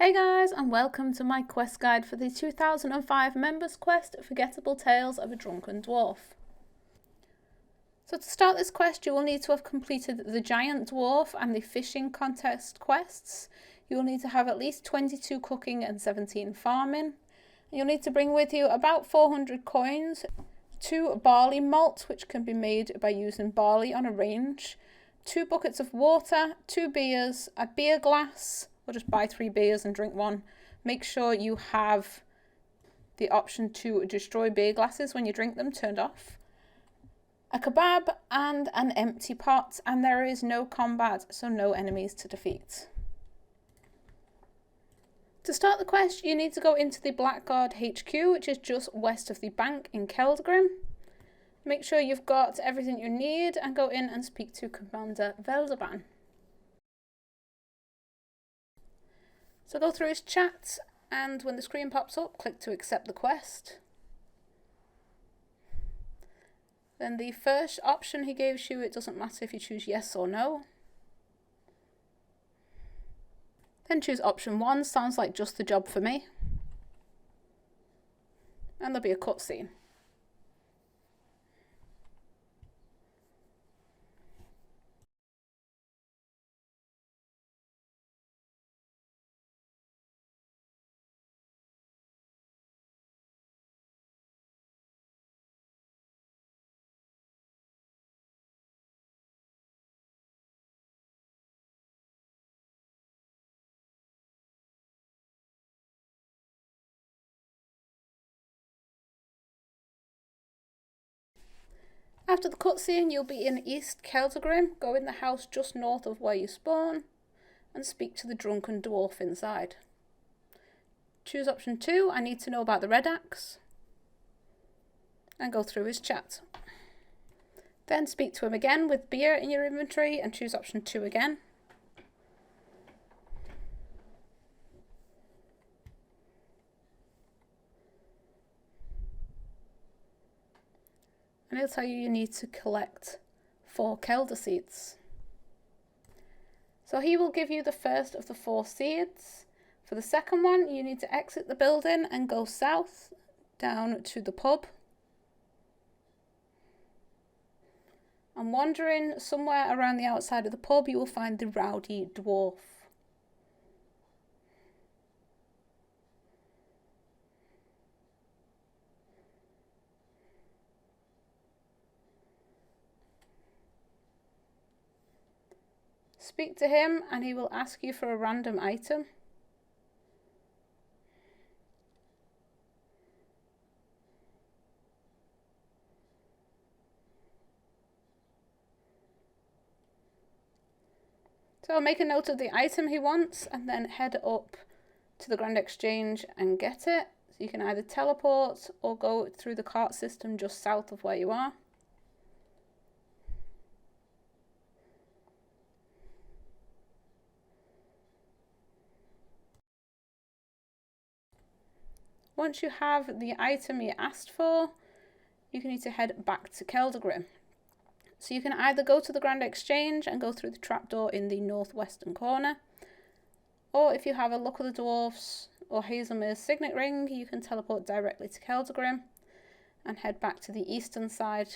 Hey guys, and welcome to my quest guide for the 2005 members quest, Forgettable Tales of a Drunken Dwarf. So to start this quest, you will need to have completed the Giant Dwarf and the Fishing Contest quests. You will need to have at least 22 cooking and 17 farming. You'll need to bring with you about 400 coins, 2 barley malt, which can be made by using barley on a range, 2 buckets of water, 2 beers, a beer glass, or just buy 3 beers and drink 1. Make sure you have the option to destroy beer glasses when you drink them turned off, a kebab and an empty pot, and there is no combat, so no enemies to defeat. To start the quest, you need to go into the Blackguard HQ, which is just west of the bank in Kelda. Make sure you've got everything you need and go in and speak to Commander Velderban. So go through his chat, and when the screen pops up, click to accept the quest. Then the first option he gives you, it doesn't matter if you choose yes or no. Then choose option 1, sounds like just the job for me. And there'll be a cutscene. After the cutscene, you'll be in East Kelda. Go in the house just north of where you spawn and speak to the Drunken Dwarf inside. Choose option 2, I need to know about the red axe, and go through his chat. Then speak to him again with beer in your inventory and choose option 2 again. And he'll tell you need to collect 4 kelda seeds. So he will give you the first of the 4 seeds. For the second one, you need to exit the building and go south down to the pub. And wandering somewhere around the outside of the pub, you will find the Rowdy Dwarf. Speak to him and he will ask you for a random item. So make a note of the item he wants and then head up to the Grand Exchange and get it. So you can either teleport or go through the cart system just south of where you are. Once you have the item you asked for, you need to head back to Kelda. So you can either go to the Grand Exchange and go through the trapdoor in the northwestern corner, or if you have a Luck of the Dwarfs or Hazelmere's Signet Ring, you can teleport directly to Kelda and head back to the eastern side.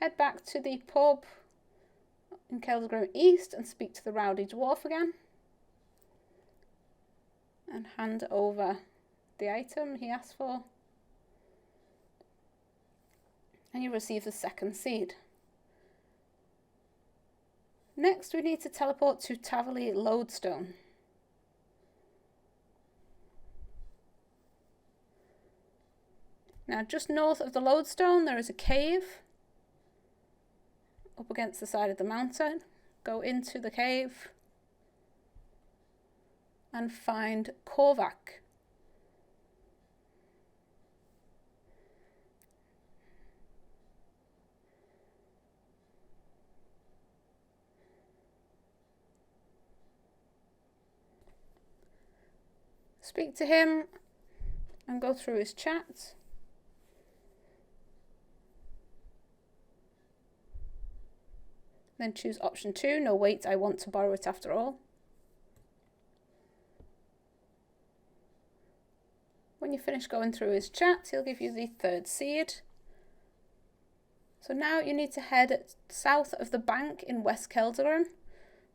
Head back to the pub in Kelda East and speak to the Rowdy Dwarf again. And hand over the item he asked for. And you receive the second seed. Next we need to teleport to Taverley Lodestone. Now just north of the Lodestone there is a cave up against the side of the mountain. Go into the cave and find Korvac. Speak to him and go through his chat. Then choose option 2, no wait, I want to borrow it after all. When you finish going through his chat, he'll give you the 3rd seed. So now you need to head south of the bank in West Kelda.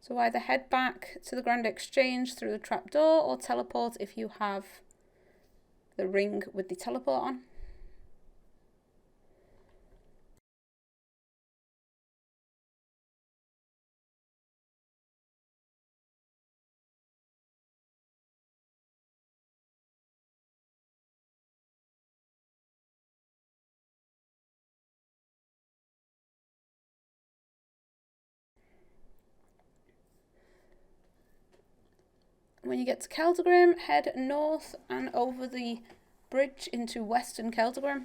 So either head back to the Grand Exchange through the trapdoor or teleport if you have the ring with the teleport on. When you get to Kelda, head north and over the bridge into Western Kelda.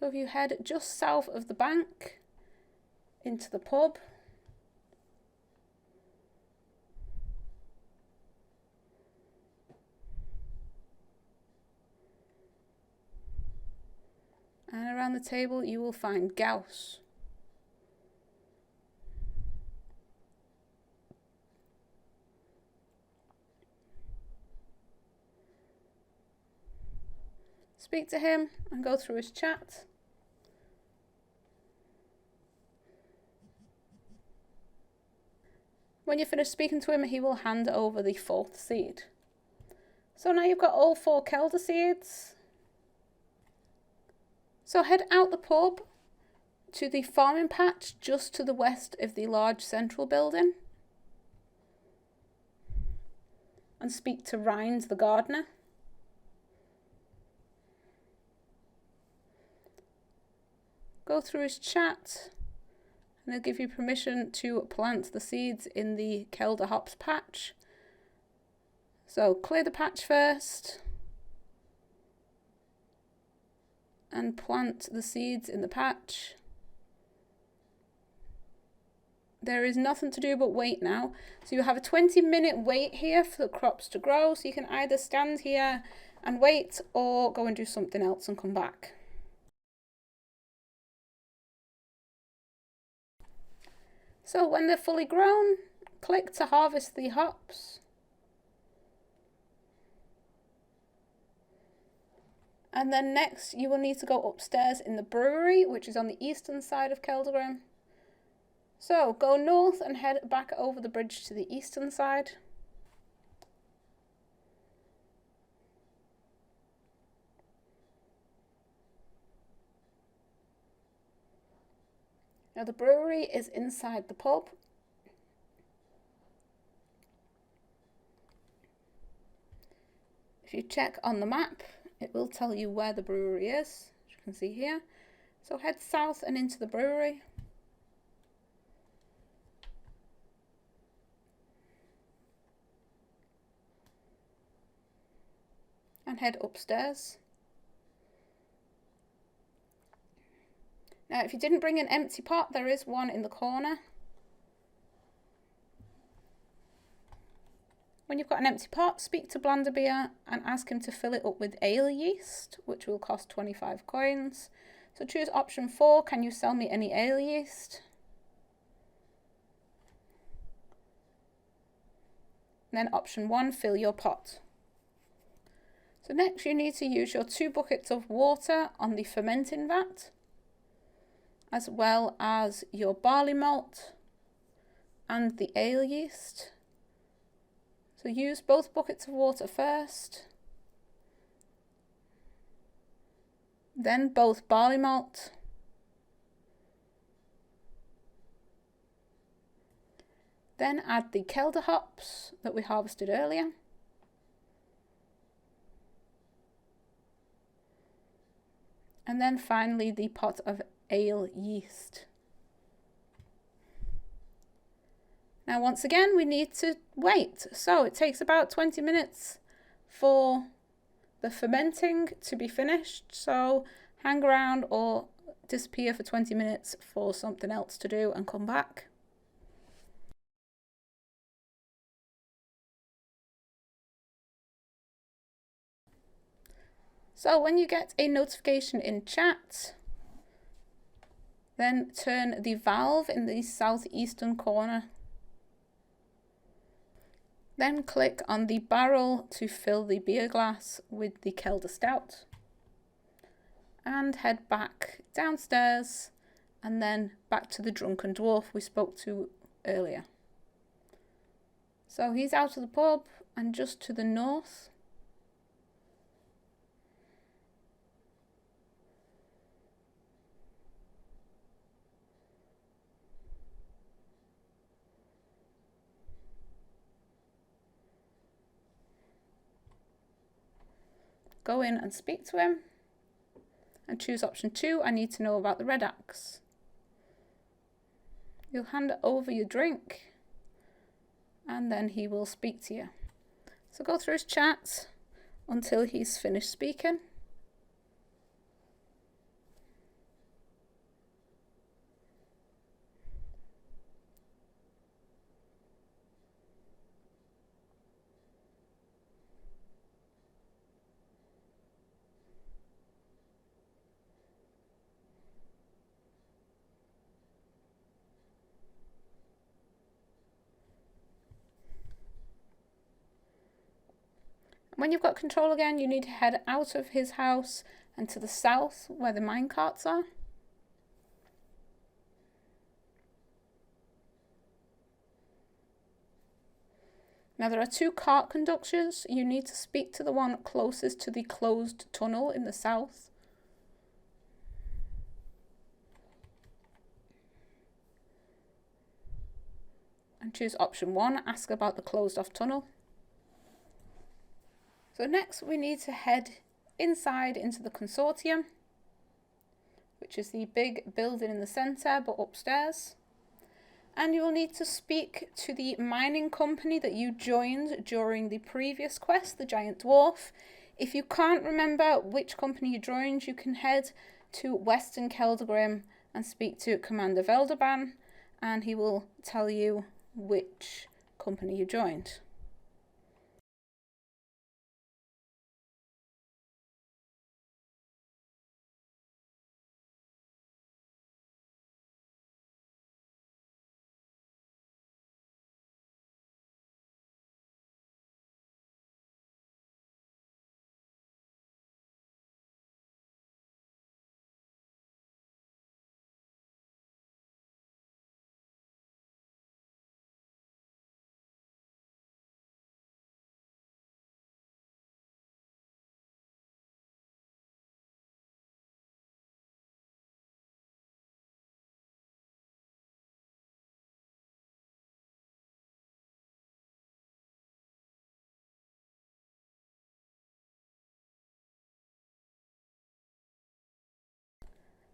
So if you head just south of the bank into the pub, and around the table you will find Gauss. Speak to him and go through his chat. When you finish speaking to him, he will hand over the 4th seed. So now you've got all 4 kelda seeds. So head out the pub to the farming patch just to the west of the large central building and speak to Rhines the gardener. Go through his chat and he'll give you permission to plant the seeds in the kelda hops patch. So clear the patch first and plant the seeds in the patch. There is nothing to do but wait now. So you have a 20-minute wait here for the crops to grow. So you can either stand here and wait or go and do something else and come back. So when they're fully grown, click to harvest the hops. And then next you will need to go upstairs in the brewery, which is on the eastern side of Kelda. So go north and head back over the bridge to the eastern side. Now the brewery is inside the pub. If you check on the map, it will tell you where the brewery is, as you can see here. So head south and into the brewery. And head upstairs. Now if you didn't bring an empty pot, there is one in the corner. When you've got an empty pot, speak to Blanderbeer and ask him to fill it up with ale yeast, which will cost 25 coins. So choose option 4, can you sell me any ale yeast? And then option 1, fill your pot. So next you need to use your 2 buckets of water on the fermenting vat, as well as your barley malt and the ale yeast. So use both buckets of water first, then both barley malt, then add the kelda hops that we harvested earlier, and then finally the pot of ale yeast. Now once again we need to wait, so it takes about 20 minutes for the fermenting to be finished, so hang around or disappear for 20 minutes for something else to do and come back. So when you get a notification in chat, then turn the valve in the southeastern corner. Then click on the barrel to fill the beer glass with the Kelda Stout. And head back downstairs and then back to the Drunken Dwarf we spoke to earlier. So he's out of the pub and just to the north. Go in and speak to him and choose option 2. I need to know about the red axe. You'll hand over your drink and then he will speak to you. So go through his chat until he's finished speaking. When you've got control again, you need to head out of his house and to the south where the minecarts are. Now there are 2 cart conductors. You need to speak to the one closest to the closed tunnel in the south. And choose option 1, ask about the closed off tunnel. So next we need to head inside into the consortium, which is the big building in the centre but upstairs. And you will need to speak to the mining company that you joined during the previous quest, the Giant Dwarf. If you can't remember which company you joined, you can head to Western Keldagrim and speak to Commander Velderban, and he will tell you which company you joined.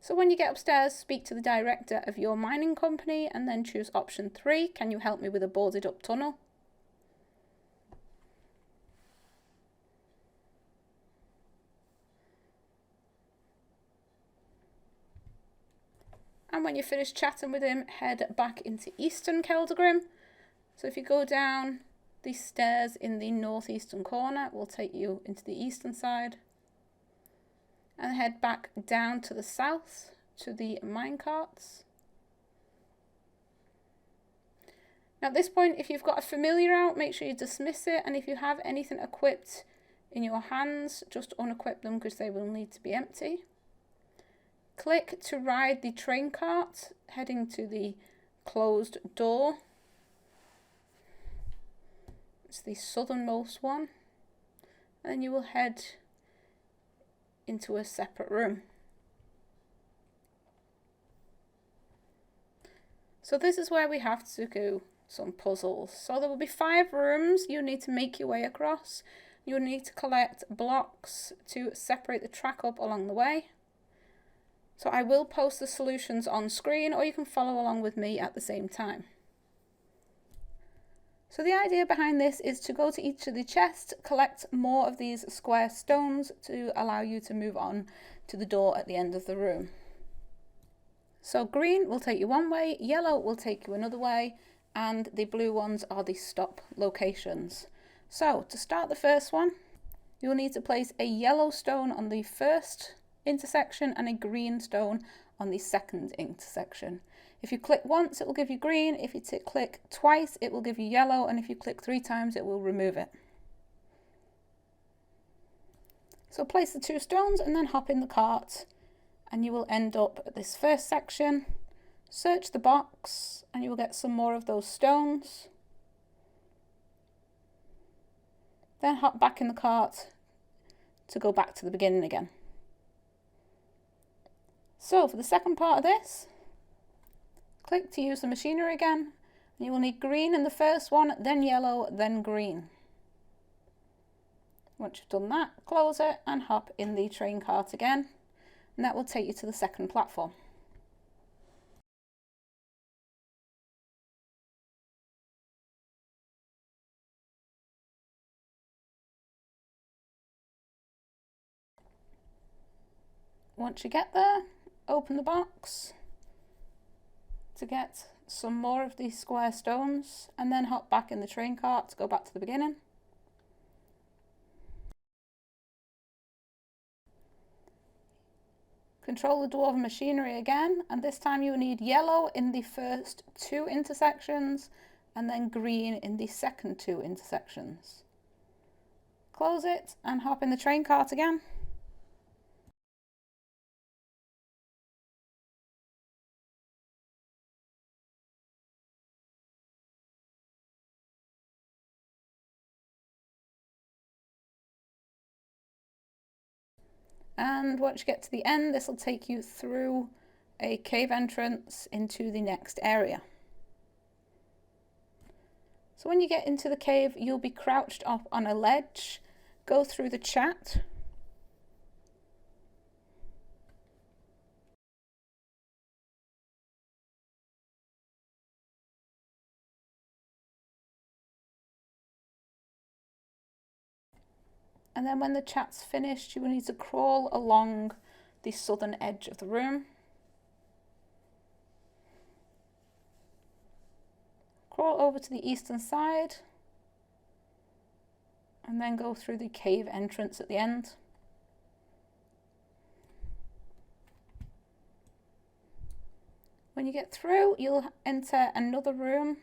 So when you get upstairs, speak to the director of your mining company and then choose option 3. Can you help me with a boarded up tunnel? And when you finish chatting with him, head back into Eastern Keldagrim. So if you go down the stairs in the northeastern corner, it will take you into the eastern side. And head back down to the south to the minecarts. Now at this point, if you've got a familiar out, make sure you dismiss it, and if you have anything equipped in your hands, just unequip them because they will need to be empty. Click to ride the train cart, heading to the closed door. It's the southernmost one. And then you will head into a separate room. So this is where we have to do some puzzles. So there will be 5 rooms you need to make your way across. You'll need to collect blocks to separate the track up along the way. So I will post the solutions on screen, or you can follow along with me at the same time. So the idea behind this is to go to each of the chests, collect more of these square stones to allow you to move on to the door at the end of the room. So green will take you one way, yellow will take you another way, and the blue ones are the stop locations. So to start the first one, you'll need to place a yellow stone on the first intersection and a green stone on the second intersection. If you click once, it will give you green. If you click twice, it will give you yellow. And if you click 3 times, it will remove it. So place the 2 stones and then hop in the cart. And you will end up at this first section. Search the box and you will get some more of those stones. Then hop back in the cart to go back to the beginning again. So for the second part of this, click to use the machinery again, and you will need green in the first one, then yellow, then green. Once you've done that, close it and hop in the train cart again, and that will take you to the second platform. Once you get there, open the box to get some more of these square stones, and then hop back in the train cart to go back to the beginning. Control the dwarven machinery again, and this time you will need yellow in the first 2 intersections and then green in the second 2 intersections. Close it and hop in the train cart again. And once you get to the end, this will take you through a cave entrance into the next area. So when you get into the cave, you'll be crouched up on a ledge. Go through the chat. And then when the chat's finished, you will need to crawl along the southern edge of the room. Crawl over to the eastern side. And then go through the cave entrance at the end. When you get through, you'll enter another room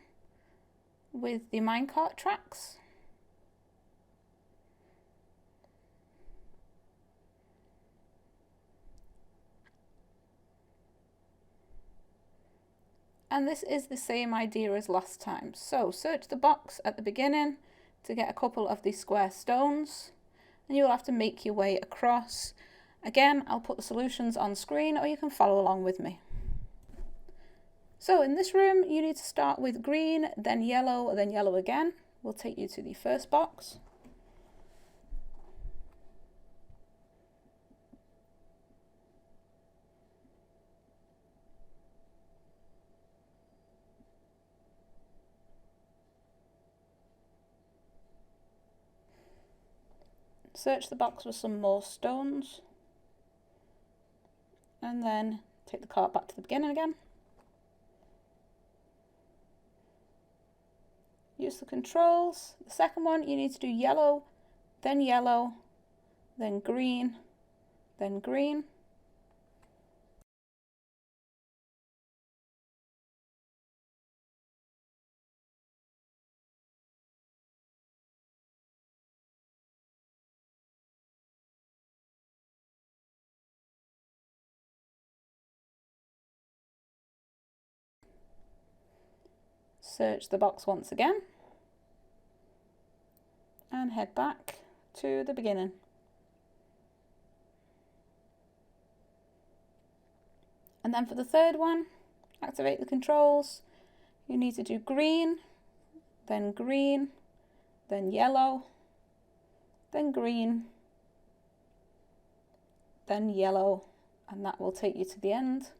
with the minecart tracks. And this is the same idea as last time. So search the box at the beginning to get a couple of these square stones, and you'll have to make your way across. Again, I'll put the solutions on screen, or you can follow along with me. So in this room, you need to start with green, then yellow again. We'll take you to the first box. Search the box for some more stones, and then take the cart back to the beginning again. Use the controls. The second one, you need to do yellow, then green, then green. Search the box once again and head back to the beginning. And then for the third one, activate the controls. You need to do green, then yellow, then green, then yellow, and that will take you to the end.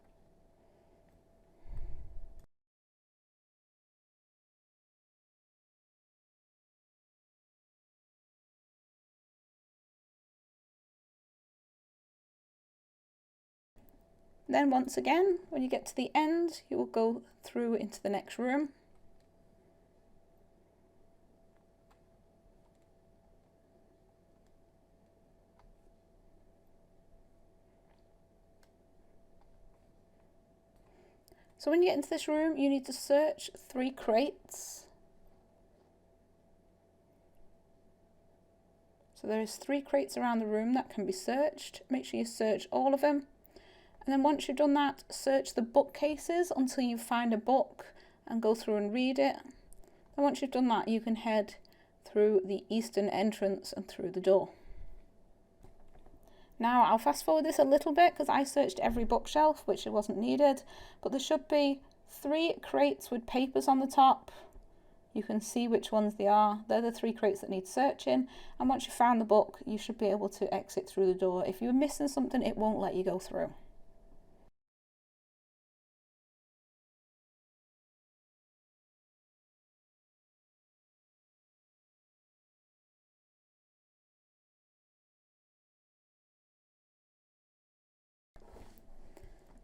Then once again, when you get to the end, you will go through into the next room. So when you get into this room, you need to search 3 crates. So there is 3 crates around the room that can be searched. Make sure you search all of them. And then once you've done that, search the bookcases until you find a book and go through and read it. And once you've done that, you can head through the eastern entrance and through the door. Now I'll fast forward this a little bit because I searched every bookshelf, which it wasn't needed, but there should be 3 crates with papers on the top. You can see which ones they are. They're the 3 crates that need searching, and once you found the book, you should be able to exit through the door. If you're missing something, it won't let you go through.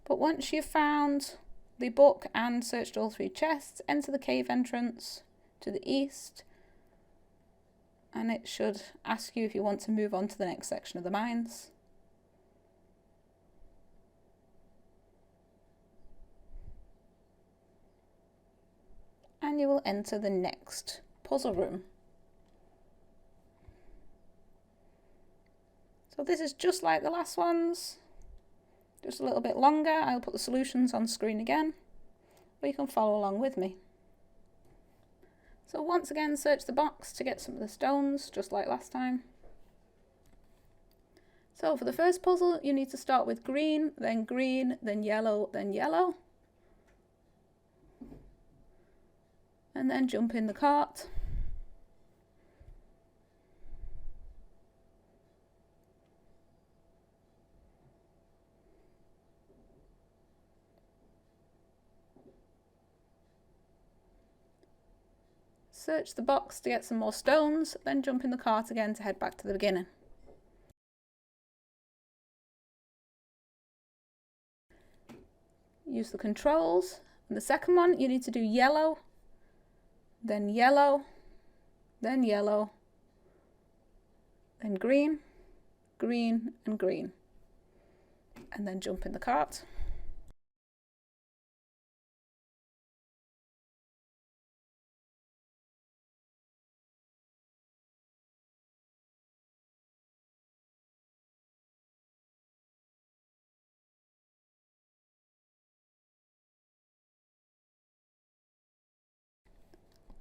But once you've found the book and searched all 3 chests, enter the cave entrance to the east, and it should ask you if you want to move on to the next section of the mines. And you will enter the next puzzle room. So this is just like the last ones, just a little bit longer. I'll put the solutions on screen again, but you can follow along with me. So once again, search the box to get some of the stones, just like last time. So for the first puzzle, you need to start with green, then yellow, then yellow. And then jump in the cart. Search the box to get some more stones, then jump in the cart again to head back to the beginning. Use the controls. And the second one, you need to do yellow, then yellow, then yellow, then green, green, and green. And then jump in the cart.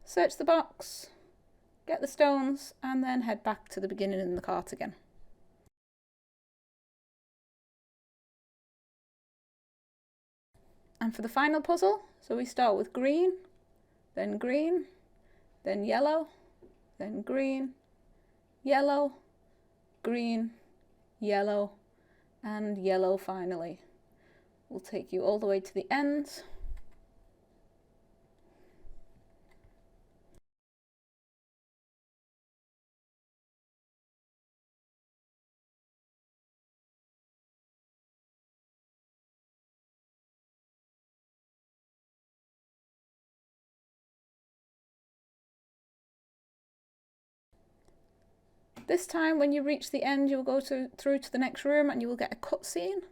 Search the box, get the stones, and then head back to the beginning in the cart again. And for the final puzzle, so we start with green, then yellow, then green, yellow, green, yellow, and yellow finally. We'll take you all the way to the end. This time when you reach the end, you'll go through to the next room and you will get a cutscene.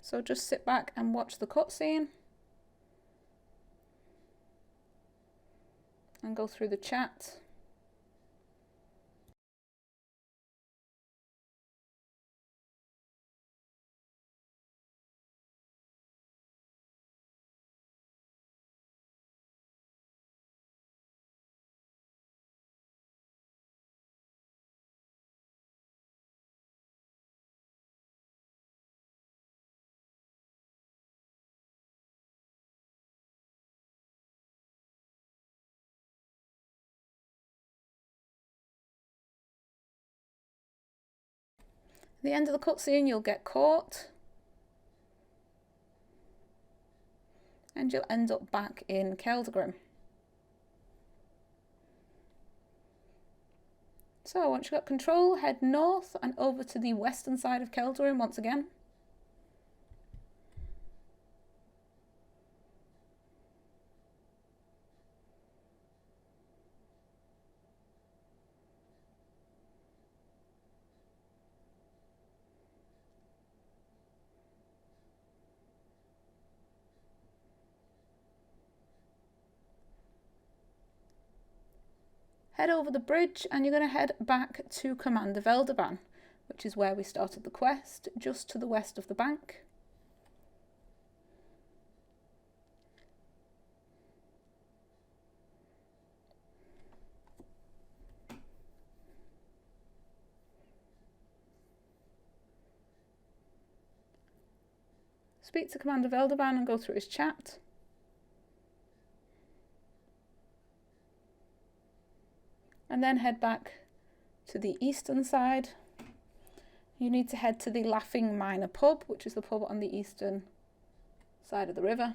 So just sit back and watch the cutscene. And go through the chat. At the end of the cutscene, you'll get caught. And you'll end up back in kelda. So once you've got control, head north and over to the western side of Kelda once again. Head over the bridge and you're going to head back to Commander Veldeban, which is where we started the quest, just to the west of the bank. Speak to Commander Veldeban and go through his chat. And then head back to the eastern side. You need to head to the Laughing Miner pub, which is the pub on the eastern side of the river.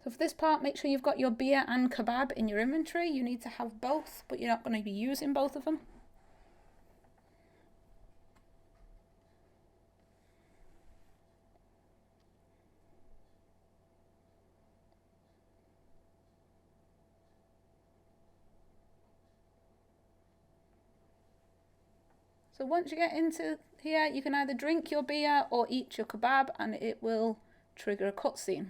So for this part, make sure you've got your beer and kebab in your inventory. You need to have both, but you're not going to be using both of them. So once you get into here, you can either drink your beer or eat your kebab and it will trigger a cutscene.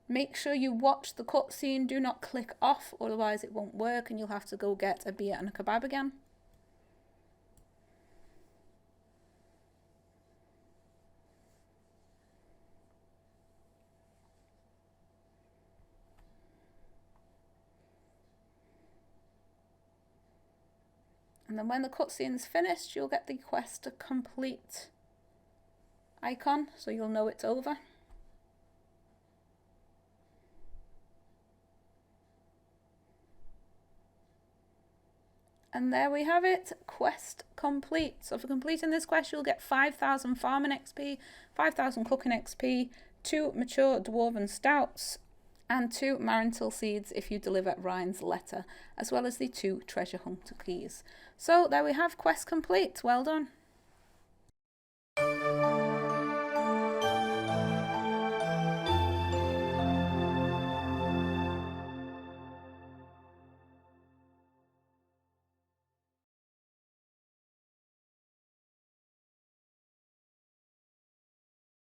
Make sure you watch the cutscene, do not click off, otherwise it won't work and you'll have to go get a beer and a kebab again. And then when the cutscene's finished, you'll get the quest to complete icon, so you'll know it's over. And there we have it, quest complete. So for completing this quest, you'll get 5,000 farming XP, 5,000 cooking XP, 2 mature dwarven stouts, and 2 Marental seeds if you deliver Ryan's letter, as well as the 2 treasure hunter keys. So there we have, quest complete. Well done.